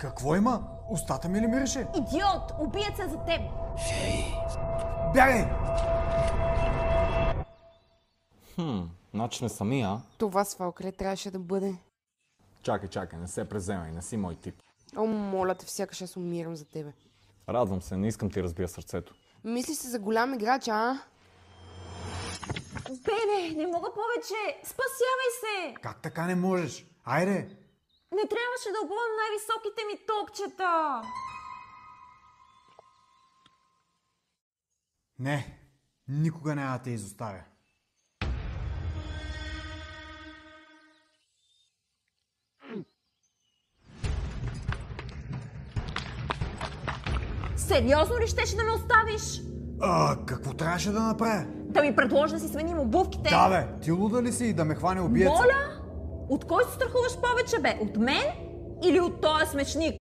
Какво има? Устата ми ли мирише? Идиот! Убият се за теб! Бягай! Значи не самия. Това с Фалк ли трябваше да бъде? Чакай, не се преземай, не си мой тип. О, моля те, сякаш аз умирам за тебе. Радвам се, не искам ти разбия сърцето. Мисли се за голям играч, а? Бебе, не мога повече! Спасявай се! Как така не можеш? Айде! Не трябваше да обувам най-високите ми токчета! Не, никога няма да те изоставя. Сериозно ли щеше да ме оставиш? Какво трябваше да направя? Да ми предложи да си сменим обувките? Да бе, ти луда ли си и да ме хване убиеца? Моля? От кой се страхуваш повече, бе? От мен или от този смешник?